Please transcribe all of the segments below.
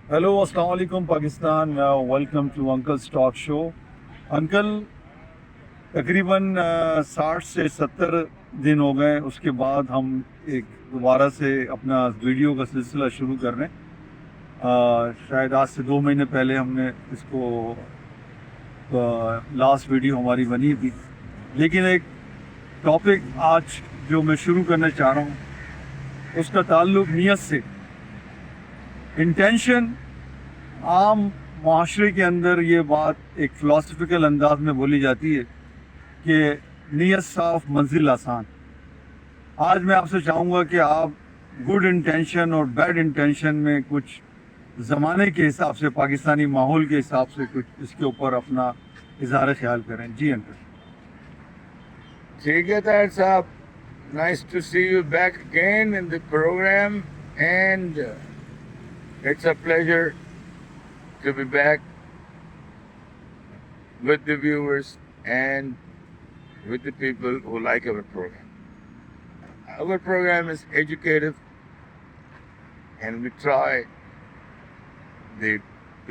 Hello अस्सलाम वालेकुम Pakistan. Welcome to uncle's talk show. Uncle, तकरीबन 60 से 70 दिन हो गए, उसके बाद हम एक दोबारा से अपना वीडियो का सिलसिला शुरू कर रहे हैं। शायद आज से 2 महीने पहले हमने इसको लास्ट वीडियो हमारी बनी थी, लेकिन एक टॉपिक आज जो मैं शुरू करना चाह रहा हूँ उसका ताल्लुक नीयत से। इंटेंशन, आम माशरे के अंदर ये बात एक फ़िलासफ़िकल अंदाज में बोली जाती है कि नीयत साफ मंजिल आसान। आज मैं आपसे चाहूँगा कि आप गुड इंटेंशन और बैड इंटेंशन में कुछ ज़माने के हिसाब से, पाकिस्तानी माहौल के हिसाब से कुछ इसके ऊपर अपना इज़हार ख्याल करें। जी अंकल। ठीक है ताहिर साहब, nice to see you back again in the program, and it's a pleasure to be back with the viewers and with the people who like our program. Our program is educative, and we try the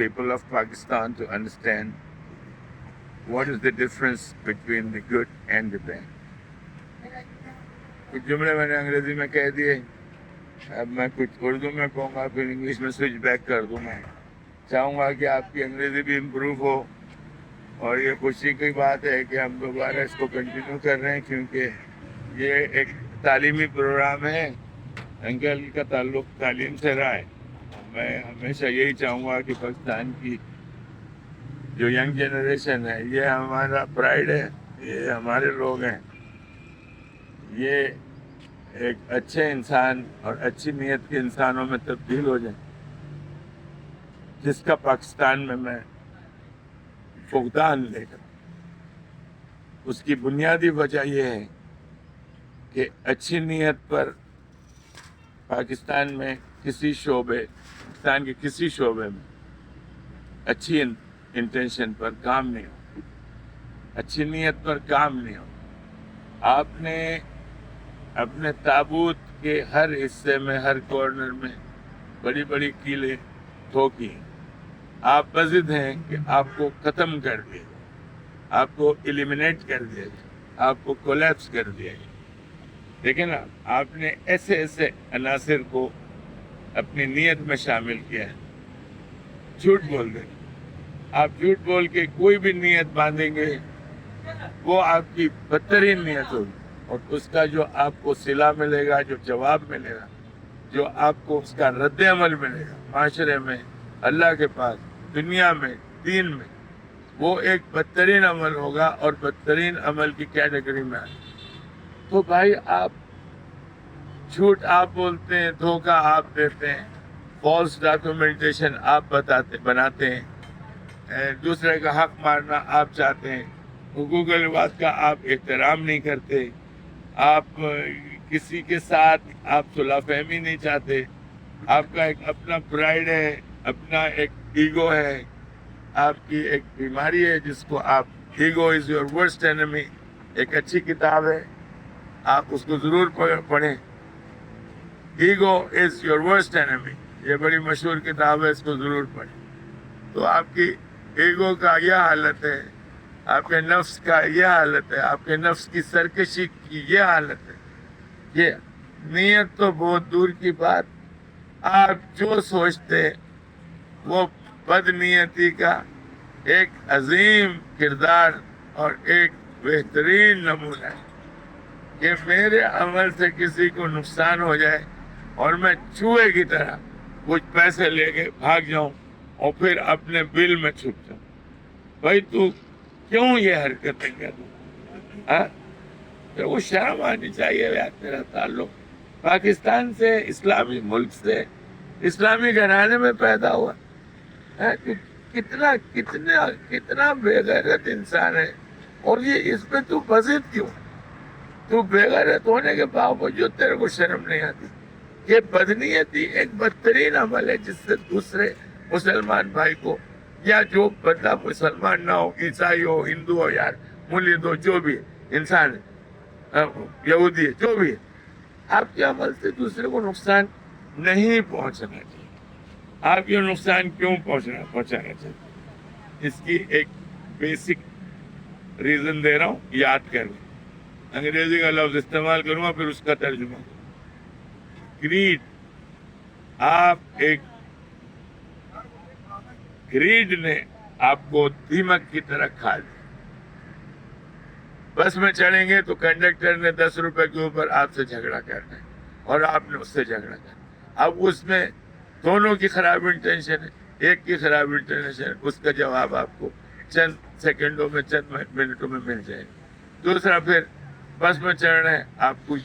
people of Pakistan to understand what is the difference between the good and the bad. कुछ जुमले मैंने अंग्रेजी में कह दिए, अब मैं कुछ उर्दू में कहूँगा, फिर इंग्लिश में स्विच बैक कर दूँ। मैं चाहूँगा कि आपकी अंग्रेजी भी इम्प्रूव हो, और ये खुशी की बात है कि हम दोबारा इसको कंटिन्यू कर रहे हैं, क्योंकि ये एक तालीमी प्रोग्राम है। अंकल का ताल्लुक तालीम से रहा है। मैं हमेशा यही चाहूँगा कि पाकिस्तान की जो यंग जनरेशन है, ये हमारा प्राइड है, ये हमारे लोग हैं, ये एक अच्छे इंसान और अच्छी नीयत के इंसानों में तब्दील हो जाए, जिसका पाकिस्तान में मैं फुकदान लेकर। उसकी बुनियादी वजह यह है कि अच्छी नीयत पर पाकिस्तान में पाकिस्तान के किसी शोबे में अच्छी इंटेंशन पर काम नहीं हो, अच्छी नीयत पर काम नहीं हो। आपने अपने ताबूत के हर हिस्से में, हर कॉर्नर में बड़ी बड़ी कीलें ठोकी। आप बज़िद हैं कि आपको ख़त्म कर दिया, आपको एलिमिनेट कर दिया, आपको कोलैप्स कर दिया। लेकिन आपने ऐसे ऐसे अनासिर को अपनी नीयत में शामिल किया है। झूठ बोल दें, आप झूठ बोल के कोई भी नीयत बांधेंगे, वो आपकी बदतरीन नीयत होगी, और उसका जो आपको सिला मिलेगा, जो जवाब मिलेगा, जो आपको उसका रद्द अमल मिलेगा माशरे में, अल्लाह के पास, दुनिया में, दीन में, वो एक बदतरीन अमल होगा, और बदतरीन अमल की कैटेगरी में आए। तो भाई, आप झूठ आप बोलते हैं, धोखा आप देते हैं, फॉल्स डॉक्यूमेंटेशन आप बनाते हैं, दूसरे का हक मारना आप चाहते हैं, हुकूक लिबास का आप एहतराम नहीं करते, आप किसी के साथ आप सुलह फहमी नहीं चाहते, आपका एक अपना प्राइड है, अपना एक ईगो है, आपकी एक बीमारी है जिसको आप, ego is your worst enemy. एक अच्छी किताब है, आप उसको ज़रूर पढ़ें। Ego is your worst enemy, ये बड़ी मशहूर किताब है, इसको ज़रूर पढ़ें। तो आपकी ईगो का यह हालत है, आपके नफ्स का यह हालत है, आपके नफ्स की सरकशी की यह हालत है। ये नीयत तो बहुत दूर की बात, आप जो सोचते वो बदनीयती का एक अजीम किरदार और एक बेहतरीन नमूना है कि मेरे अमल से किसी को नुकसान हो जाए और मैं चूहे की तरह कुछ पैसे लेके भाग जाऊं और फिर अपने बिल में छुप जाऊं। भाई, तू क्यों ये हरकतें कर रहा है? तो वो शर्म आनी चाहिए यार। तेरा ताल्लुक पाकिस्तान से, इस्लामी मुल्क से, इस्लामी घराने में पैदा हुआ है। कितना कितना कितना बेगैरत इंसान है, और ये इस पे तू बज़िद क्यों? तू बेगैरत होने के बावजूद तेरे को शर्म नहीं आती? ये बदनीयती एक बदतरीन अमल है जिससे दूसरे मुसलमान भाई को, या जो बंदा मुसलमान ना हो, ईसाई हो, हिंदू हो, यार मुलिद हो, जो भी इंसान है, यहूदी है, जो भी है, आपके अमल से दूसरे को नुकसान नहीं पहुंचना चाहिए। आप ये नुकसान क्यों पहुंचाना चाहते हैं? इसकी एक बेसिक रीजन दे रहा हूँ, याद कर लें। अंग्रेजी का लफ्ज इस्तेमाल करूंगा, फिर उसका तर्जुमा। ग्रीड। आप एक ग्रीड ने आपको दीमक की तरह खा लिया। बस में चढ़ेंगे तो कंडक्टर ने 10 रुपए के ऊपर आपसे झगड़ा करना है और आपने उससे झगड़ा करना। अब उसमें दोनों की खराब इंटेंशन है, एक की खराब इंटेंशन है, उसका जवाब आपको चंद सेकंडों में, चंद मिनटों में मिल जाएगा। दूसरा, फिर बस में चढ़ रहे हैं, आप कुछ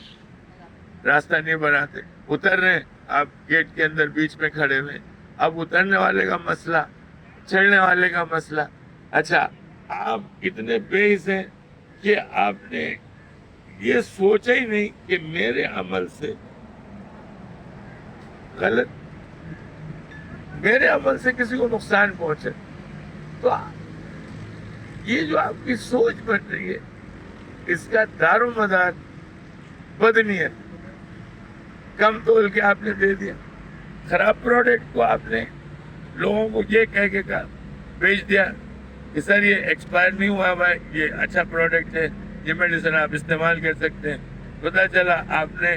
रास्ता नहीं बनाते, उतर रहे हैं, आप गेट के अंदर बीच में खड़े हुए, अब उतरने वाले का मसला, चढ़ने वाले का मसला। अच्छा, आप इतने बेहिस हैं कि आपने ये सोचा ही नहीं कि मेरे अमल से गलत, मेरे अमल से किसी को नुकसान पहुंचे। तो ये जो आपकी सोच बन रही है, इसका दारोमदार बदनीयत, कम तोल के आपने दे दिया, खराब प्रोडक्ट को आपने लोगों को ये कह के बेच दिया कि सर ये एक्सपायर नहीं हुआ भाई, ये अच्छा प्रोडक्ट है, ये मेडिसिन आप इस्तेमाल कर सकते हैं। पता चला आपने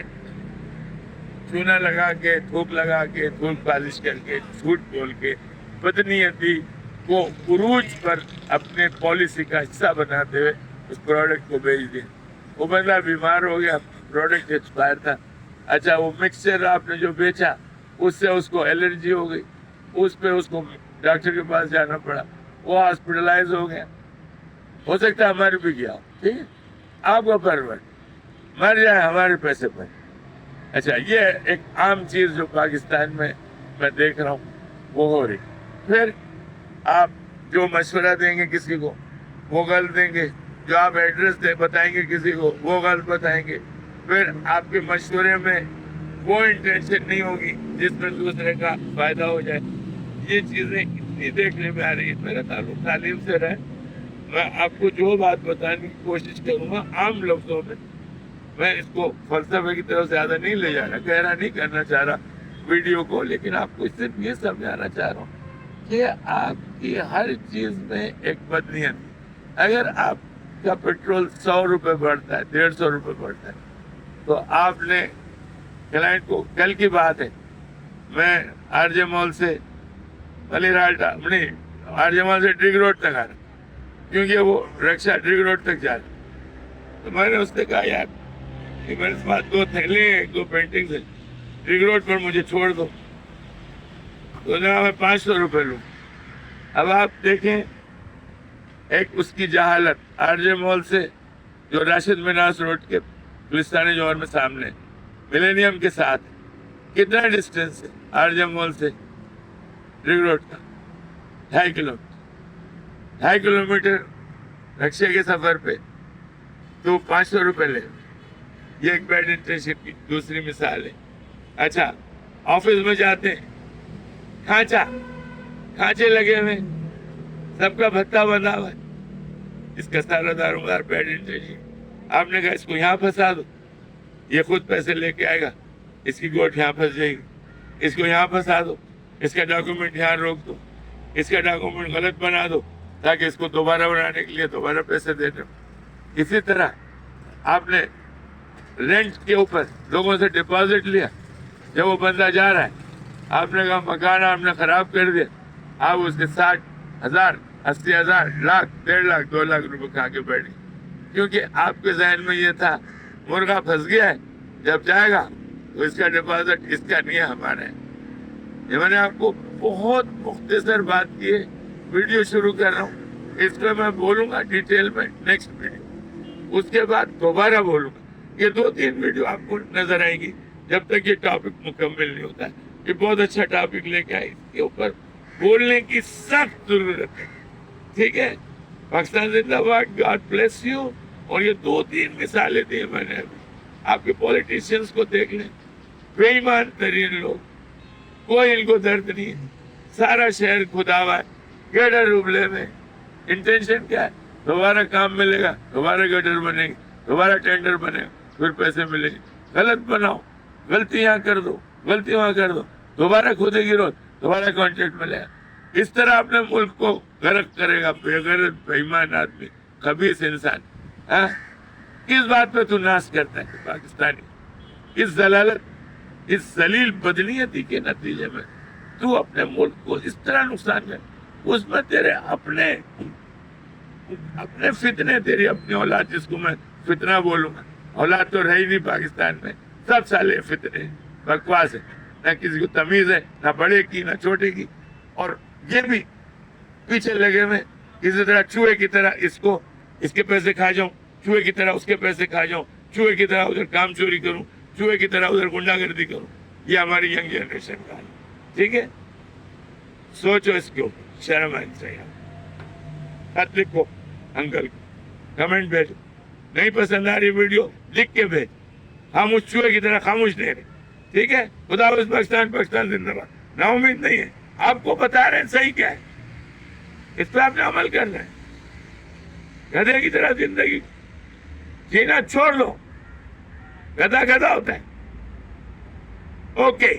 चूना लगा के, थूक लगा के, थूक पालिश करके, झूठ बोल के, बदनीयती को उरूज पर अपने पॉलिसी का हिस्सा बनाते हुए उस प्रोडक्ट को बेच दिया। वो बंदा बीमार हो गया, प्रोडक्ट एक्सपायर था। अच्छा, वो मिक्सचर आपने जो बेचा उससे उसको एलर्जी हो गई, उस पे उसको डॉक्टर के पास जाना पड़ा, वो हॉस्पिटलाइज हो गया। हो सकता है हमारे भी गया हो, ठीक है, आपका परवर मर जाए, हमारे पैसे पर। अच्छा, ये एक आम चीज जो पाकिस्तान में मैं देख रहा हूँ वो हो रही। फिर आप जो मशवरा देंगे किसी को वो गलत देंगे, जो आप एड्रेस बताएंगे किसी को वो गलत बताएंगे। फिर आपके मशवरे में वो इंटेंशन नहीं होगी जिसमें दूसरे का फायदा हो जाए। ये चीजें इतनी देखने में आ रही है। मेरा ताल्लुक तालीम से रहे, मैं आपको जो बात बताने की कोशिश करूंगा आम लफ्जों में, मैं इसको फलसफे की तरफ ज्यादा नहीं ले जा रहा, गहरा नहीं करना चाह रहा वीडियो को, लेकिन आपको सिर्फ ये समझाना चाह रहा हूँ कि आपकी हर चीज में एक बदनीयत। अगर आपका पेट्रोल 100 रुपए बढ़ता है, 150 रुपए बढ़ता है, तो आपने क्लाइंट को, कल की बात है, मैं आरजे मॉल से आरजे मॉल से ड्रिग रोड तक आ रहा, क्योंकि वो रक्षा ड्रिग रोड तक जा रहा। तो मैंने उससे कहा यार कि मेरे पास 2 थैले हैं, 2 पेंटिंग है, ड्रिग रोड पर मुझे छोड़ दो। तो मैं 500 रुपये लूँ। अब आप देखें, एक उसकी जहालत, आरजे मॉल से जो राशिद मिनास रोड के गुलिस्तानी जौहर में सामने मिलेनियम के साथ कितना डिस्टेंस है आरजे मॉल से रिंग रोड का? 2.5 किलोमीटर। 2.5 किलोमीटर रक्षा के सफर पे तो 500 रुपये ले। ये एक बैड इंटर्नशिप की दूसरी मिसाल है। अच्छा, ऑफिस में जाते हैं, खांचे लगे हुए, सबका भत्ता बंधा हुआ है, इसका सारा दारोमदार बैड इंटर्नशिप। आपने कहा इसको यहाँ फंसा दो, ये खुद पैसे लेके आएगा, इसकी गोट यहाँ फंस जाएगी, इसको यहाँ फंसा दो, इसका डॉक्यूमेंट यहाँ रोक दो, इसका डॉक्यूमेंट गलत बना दो ताकि इसको दोबारा बनाने के लिए दोबारा पैसे दे दो। इसी तरह आपने रेंट के ऊपर लोगों से डिपॉजिट लिया, जब वो बंदा जा रहा है आपने कहा मकान आपने खराब कर दिया, आप उसके 60,000, 80,000, लाख, 1.5 लाख, 2 लाख रुपए खा के बैठे, क्योंकि आपके जहन में ये था मुर्गा फंस गया है, जब जाएगा तो इसका डिपॉजिट इसका नहीं है, हमारा है। ये मैंने आपको बहुत मुख्तसर बात की है, वीडियो शुरू कर रहा हूँ, इस पर मैं बोलूंगा डिटेल में नेक्स्ट वीडियो, उसके बाद दोबारा बोलूंगा। ये 2-3 वीडियो आपको नजर आएंगी जब तक ये टॉपिक मुकम्मल नहीं होता है। ये बहुत अच्छा टॉपिक लेके आए, इसके ऊपर बोलने की सख्त जरूरत है, ठीक है। पाकिस्तान जिंदाबाद, गॉड ब्लेस यू। और ये 2-3 मिसालें दी मैंने, आपके पॉलिटिशियंस को देख लें, बेईमान तरीन लोग, कोई इनको दर्द नहीं है, सारा शहर खुदा हुआ है गटर उबले में। इंटेंशन क्या है? दोबारा काम मिलेगा, दोबारा गटर बनेगी, दोबारा टेंडर बनेगा, फिर पैसे मिलेंगे। गलत बनाओ, गलती यहाँ कर दो, गलती वहाँ कर दो, दोबारा खोदेगी रोड, दोबारा कॉन्ट्रैक्ट मिलेगा। इस तरह अपने मुल्क को गर्क करेगा बेगैरत बेईमान आदमी, खबीस इंसान। हाँ? किस बात पे तू नाश करता है पाकिस्तानी? इस जलालत, इस जलील बदनीयती के नतीजे में तू अपने मुल्क को इस तरह नुकसान कर, उसमें तेरे अपने फितने, तेरी अपनी औलाद, जिसको मैं फितना बोलूंगा, औलाद तो रही नहीं पाकिस्तान में, सब साले फितने, बकवास है, ना किसी को तमीज है, ना बड़े की ना छोटे की। और ये भी पीछे लगे हुए किसी तरह चूहे की तरह, इसको इसके पैसे खा जाऊं, चूहे की तरह उसके पैसे खा जाऊं, चूहे की तरह उधर काम चोरी करूं, चूहे की तरह उधर गुंडागर्दी करूं। ये हमारी यंग जनरेशन का है, ठीक है? सोचो इसके ऊपर, शर्म आनी चाहिए। खत लिखो अंकल को, कमेंट भेजो, नहीं पसंद आ रही वीडियो लिख के भेज, हम उस चूहे की तरह खामोश नहीं रहे, ठीक है? खुदा हाफिज़। पाकिस्तान, पाकिस्तान जिंदाबाद। ना उम्मीद नहीं है, आपको बता रहे हैं सही क्या है, इस पर आपने अमल करना है। गधे की तरह जिंदगी जीना छोड़ लो, गधा गधा होता है। ओके।